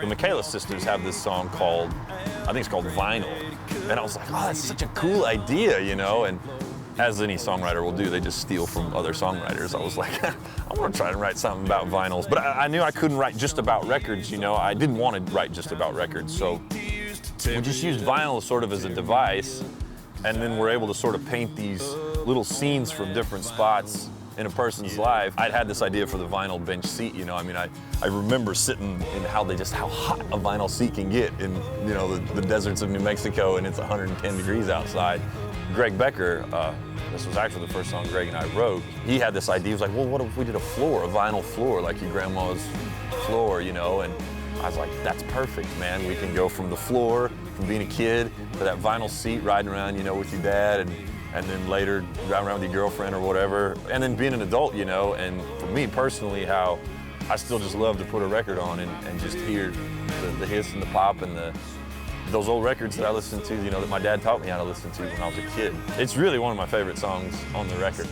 The Michaela sisters have this song called, I think it's called Vinyl. And I was like, oh, that's such a cool idea, you know? And as any songwriter will do, they just steal from other songwriters. I was like, I want to try to write something about vinyls. But I knew I couldn't write just about records, you know? I didn't want to write just about records. So we just used vinyl sort of as a device. And then we're able to sort of paint these little scenes from different spots in a person's life. I'd had this idea for the vinyl bench seat, you know. I mean, I remember sitting in how hot a vinyl seat can get in, you know, the deserts of New Mexico, and it's 110 degrees outside. Greg Becker, this was actually the first song Greg and I wrote. He had this idea. He was like, well, what if we did a vinyl floor, like your grandma's floor, you know? And I was like, that's perfect, man. We can go from the floor, from being a kid, to that vinyl seat, riding around, you know, with your dad, and then later driving around with your girlfriend or whatever, and then being an adult, you know. And for me personally, how I still just love to put a record on and just hear the hiss and the pop and those old records that I listened to, you know, that my dad taught me how to listen to when I was a kid. It's really one of my favorite songs on the record.